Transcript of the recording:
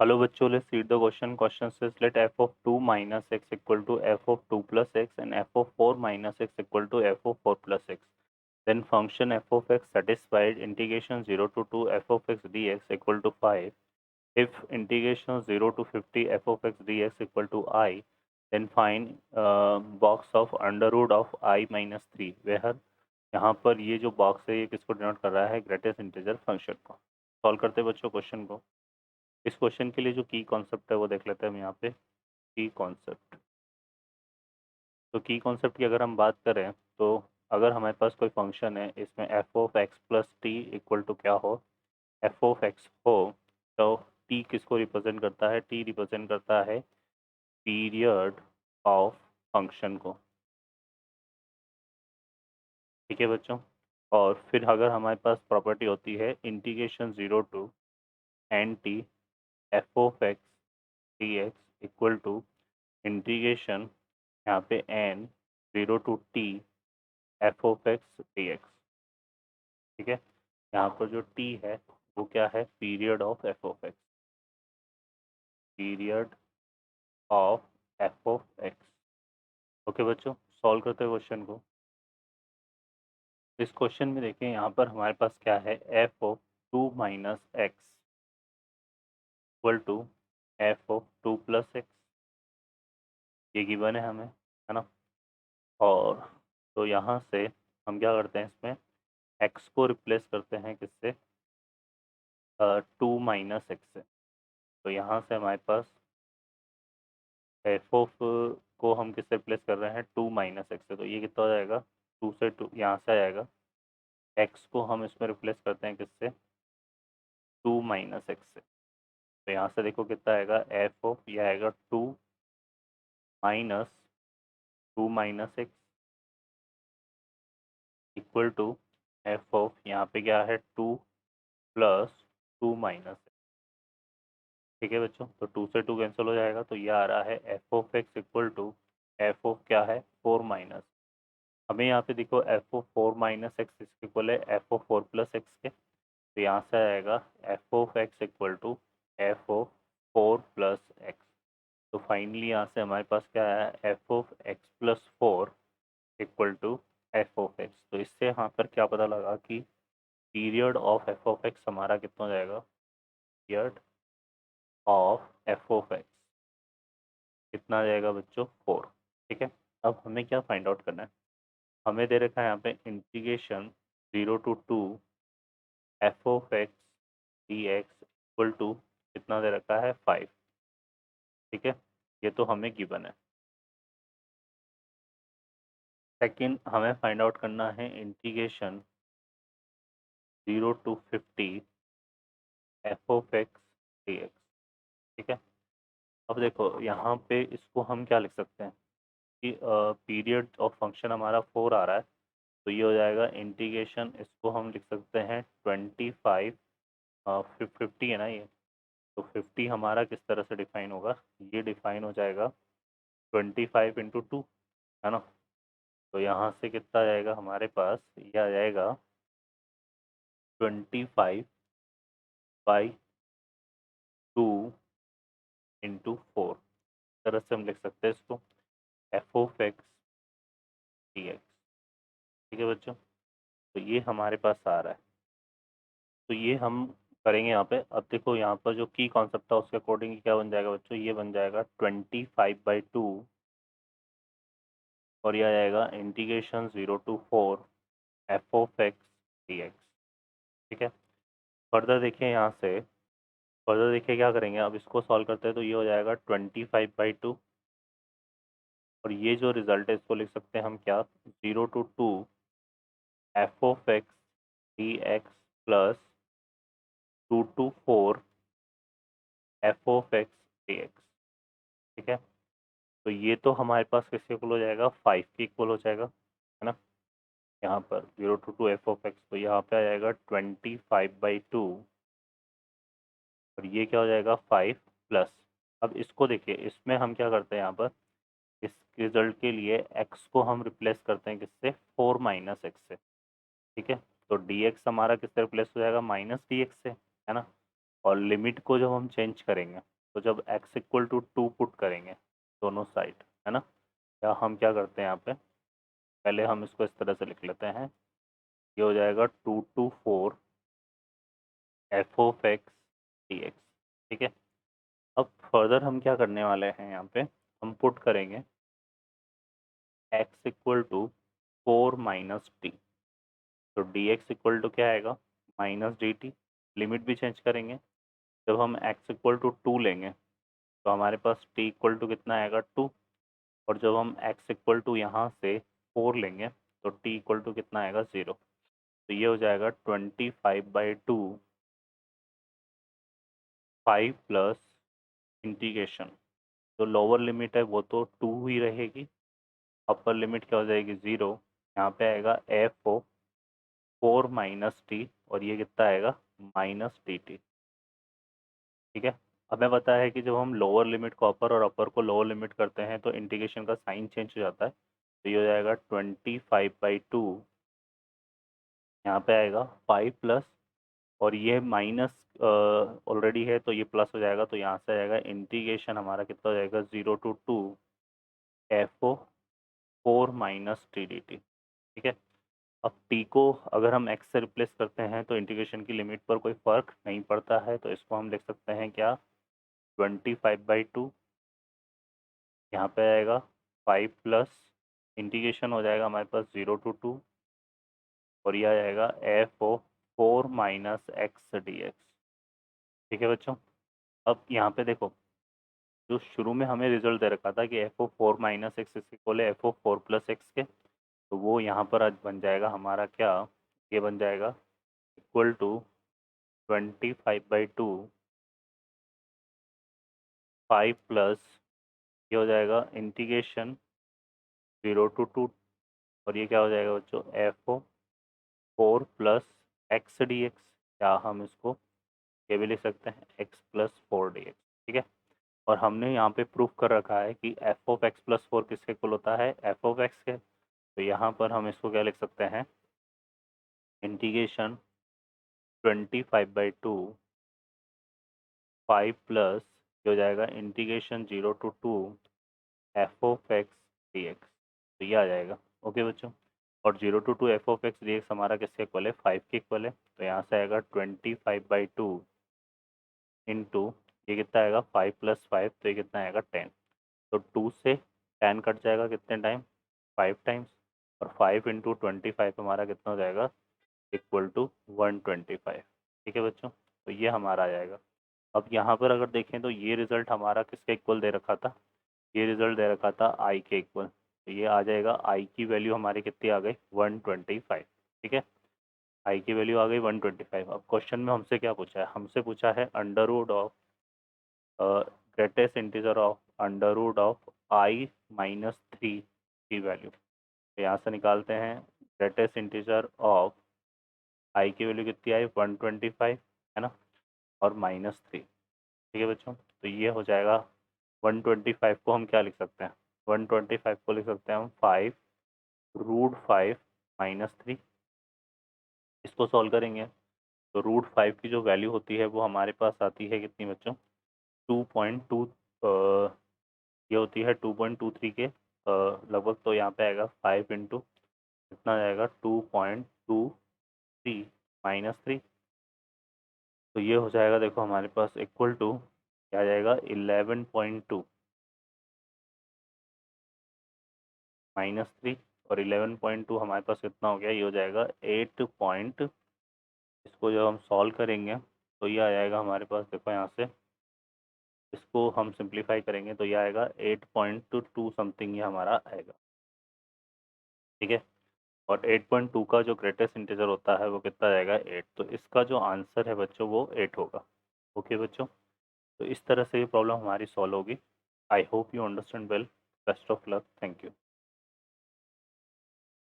Hello बच्चों, let's read the question. Question says let f of 2 minus x equal to f of 2 plus x and f of 4 minus x equal to f of 4 plus x. Then function f of x satisfied integration 0 to 2 f of x dx equal to 5. If integration 0 to 50 f of x dx equal to I, then find box of under root of I minus 3. where यहाँ पर ये जो box है ये किसको denote कर रहा है? ग्रेटेस्ट इंटीजर फंक्शन को. सॉल्व करते हैं बच्चों क्वेश्चन को. इस क्वेश्चन के लिए जो की कॉन्सेप्ट है वो देख लेते हैं हम यहाँ पे. की कॉन्सेप्ट, तो की कॉन्सेप्ट की अगर हम बात करें तो अगर हमारे पास कोई फंक्शन है, इसमें f of x plus t equal to क्या हो? एफ ऑफ एक्स हो, तो टी किसको रिप्रेजेंट करता है? टी रिप्रेजेंट करता है पीरियड ऑफ फंक्शन को. ठीक है बच्चों. और फिर अगर हमारे पास प्रॉपर्टी होती है integration 0 to n t f of x d x equal to integration यहाँ पे n 0 टू t f of x d x. ठीक है. यहाँ पर जो t है वो क्या है? Period of F of x. Period of F of x. Okay बच्चों, सॉल्व करते हैं क्वेश्चन को. इस क्वेश्चन में देखें यहाँ पर हमारे पास क्या है? F of 2 minus x equal to f of 2 plus x. ये गिवन है हमें, है ना. और तो यहाँ से हम क्या करते हैं, इसमें x को रिप्लेस करते हैं किससे? 2 माइनस एक्स से. तो यहाँ से हमारे पास एफ ऑफ को हम किससे रिप्लेस कर रहे हैं? 2 माइनस एक्स से. तो ये कितना हो जाएगा? 2 से 2 यहाँ से आ जाएगा. एक्स को हम इसमें रिप्लेस करते हैं किससे? 2 माइनस एक्स से. तो यहाँ से देखो कितना आएगा? एफ ऑफ ये आएगा 2 minus 2 minus x equal to f of यहाँ पे क्या है? 2 प्लस 2 माइनस. ठीक है बच्चों, तो 2 से 2 कैंसिल हो जाएगा. तो ये आ रहा है f of x equal to f of क्या है? 4 माइनस. हमें यहाँ पे देखो एफ ऑफ 4 माइनस एक्स इसके इक्वल है एफ ऑफ 4 प्लस एक्स के. तो यहाँ से आएगा f of x equal to f of 4 plus x. तो फाइनली यहाँ से हमारे पास क्या है? F of x plus 4 equal to f of x. तो इससे यहाँ पर क्या पता लगा कि period of F of x हमारा कितना हो जाएगा? Period of F of x कितना आ जाएगा बच्चों? 4. ठीक है. अब हमें क्या फाइंड आउट करना है? हमें दे रखा है यहाँ पे integration 0 to 2 f of x d x equal to कितना दे रखा है? 5. ठीक है, ये तो हमें गिवन है. सेकंड हमें फाइंड आउट करना है integration 0 to 50 f of x d x. ठीक है. अब देखो यहाँ पे इसको हम क्या लिख सकते हैं कि पीरियड ऑफ फंक्शन हमारा 4 आ रहा है. तो ये हो जाएगा इंटीग्रेशन, इसको हम लिख सकते हैं 25 50 है ना ये. तो 50 हमारा किस तरह से डिफाइन होगा? ये डिफाइन हो जाएगा 25 इंटू 2, है ना. तो यहाँ से कितना आ जाएगा हमारे पास? ये आ जाएगा 25/2 इंटू 4. इस तरह से हम लिख सकते हैं इसको F of x d x. ठीक है बच्चों, तो ये हमारे पास आ रहा है. तो ये हम करेंगे यहाँ पे. अब देखो यहाँ पर जो की कॉन्सेप्ट था उसके अकॉर्डिंग क्या बन जाएगा बच्चों? ये बन जाएगा 25/2 और यह आ जाएगा integration 0 to 4 f of x d x. ठीक है. फर्दर देखिए यहाँ से, फर्दर देखिए क्या करेंगे. अब इसको सॉल्व करते हैं तो ये हो जाएगा 25/2 और ये जो रिजल्ट है इसको लिख सकते हैं हम क्या? 0 to 2 f of x d x plus 2 to 4 f of x d x. ठीक है. तो ये तो हमारे पास किसके इक्वल हो जाएगा? 5 के इक्वल हो जाएगा, है ना. यहाँ पर 0 टू 2 एफ ऑफ एक्स, तो यहाँ पे आ जाएगा 25/2 और ये क्या हो जाएगा? 5 प्लस. अब इसको देखिए, इसमें हम क्या करते हैं यहाँ पर? इस रिजल्ट के लिए x को हम रिप्लेस करते हैं किससे? 4 माइनस एक्स से. ठीक है. तो dx हमारा किससे रिप्लेस हो जाएगा? माइनस डी एक्स से, है ना. और लिमिट को जब हम चेंज करेंगे तो जब x इक्वल टू 2 पुट करेंगे दोनों साइड, है ना, या हम क्या करते हैं यहाँ पे, पहले हम इसको इस तरह से लिख लेते हैं, ये हो जाएगा 2 to 4 f of x d x. ठीक है, अब फर्दर हम क्या करने वाले हैं, यहाँ पे हम पुट करेंगे x equal to 4 minus t, तो डी एक्स इक्वल टू क्या आएगा, माइनस डी टी। लिमिट भी चेंज करेंगे, जब हम x इक्वल टू 2 लेंगे तो हमारे पास t इक्वल टू कितना आएगा 2, और जब हम x इक्वल टू यहाँ से 4 लेंगे तो t इक्वल टू कितना आएगा 0। तो ये हो जाएगा 25/2 5 प्लस इंटीग्रेशन, जो लोअर लिमिट है वो तो 2 ही रहेगी, अपर लिमिट क्या हो जाएगी 0। यहाँ पे आएगा एफ ओ 4 माइनस टी, और ये कितना आएगा माइनस डी टी। ठीक है, हमें पता है कि जब हम लोअर लिमिट को अपर और अपर को लोअर लिमिट करते हैं तो इंटीग्रेशन का साइन चेंज हो जाता है। तो ये हो जाएगा 25/2, यहाँ पे आएगा 5 प्लस, और ये माइनस ऑलरेडी है तो ये प्लस हो जाएगा, तो यहाँ से आएगा इंटीग्रेशन हमारा कितना हो जाएगा 0 to 2 f of 4 minus t d t. ठीक है, अब t को अगर हम x से रिप्लेस करते हैं तो इंटीग्रेशन की लिमिट पर कोई फ़र्क नहीं पड़ता है, तो इसको हम लिख सकते हैं क्या, 25/2, यहाँ पे आएगा 5 प्लस इंटीग्रेशन हो जाएगा हमारे पास 0 to 2, और यह आएगा f of 4 minus x d x. ठीक है बच्चों, अब यहाँ पे देखो, जो शुरू में हमें रिजल्ट दे रखा था कि f of 4 minus x equal है एफ ओ 4 प्लस एक्स के, तो वो यहाँ पर आज बन जाएगा हमारा क्या, ये बन जाएगा इक्वल टू 25/2 5 प्लस, ये हो जाएगा इंटीग्रेशन 0 to 2, और ये क्या हो जाएगा बच्चों, f of 4 plus x d x, या हम इसको ये भी लिख सकते हैं एक्स प्लस 4 डी एक्स। ठीक है, और हमने यहाँ पे प्रूफ कर रखा है कि एफ ऑफ एक्स प्लस 4 किसके इक्वल होता है, एफ ऑफ एक्स के। तो यहाँ पर हम इसको क्या लिख सकते हैं, इंटीग्रेशन 25/2 5 प्लस, ये हो जाएगा integration 0 to 2 f of x d x. तो ये आ जाएगा। ओके बच्चों, और 0 to 2 f of x d x हमारा किसके इक्वल है, 5 के इक्वल है। तो यहाँ से आएगा 25/2 इंटू, ये कितना आएगा 5 प्लस 5, तो ये कितना आएगा 10। तो 2 से 10 कट जाएगा कितने टाइम, 5 टाइम्स, और 5 इंटू 25 हमारा कितना हो जाएगा, इक्वल टू 125। ठीक है बच्चों, तो ये हमारा आ जाएगा। अब यहाँ पर अगर देखें तो ये रिजल्ट हमारा किसके इक्वल दे रखा था, ये रिजल्ट दे रखा था आई के इक्वल, तो ये आ जाएगा आई की वैल्यू हमारी कितनी आ गई 125। ठीक है, आई की वैल्यू आ गई 125। अब क्वेश्चन में हमसे क्या पूछा है, हमसे पूछा है under root of greatest integer of under root of i minus 3 की वैल्यू। तो यहाँ से निकालते हैं ग्रेटेस्ट इंटीजर ऑफ आई की वैल्यू कितनी आई 125, है ना, और -3। ठीक है बच्चों, तो ये हो जाएगा 125 को हम क्या लिख सकते हैं, 125 को लिख सकते हैं हम 5√5 -3। इसको सॉल्व करेंगे तो √5 की जो वैल्यू होती है वो हमारे पास आती है कितनी बच्चों, 2.2, ये होती है 2.23 के लगभग। तो यहाँ पे आएगा 5 इंटू कितना जाएगा 2.23 -3, तो ये हो जाएगा देखो हमारे पास इक्वल टू क्या आ जाएगा 11.2 -3, और 11.2 हमारे पास कितना हो गया, ये हो जाएगा 8 पॉइंट। इसको जब हम सॉल्व करेंगे तो ये आ जाएगा हमारे पास, देखो यहाँ से इसको हम सिंप्लीफाई करेंगे तो ये आएगा 8.2 समथिंग, ये हमारा आएगा। ठीक है, और 8.2 का जो ग्रेटेस्ट इंटीजर होता है वो कितना जाएगा 8, तो इसका जो आंसर है बच्चों वो 8 होगा। ओके बच्चों, तो इस तरह से ये प्रॉब्लम हमारी सॉल्व होगी। I hope you understand well. Best of luck, thank you.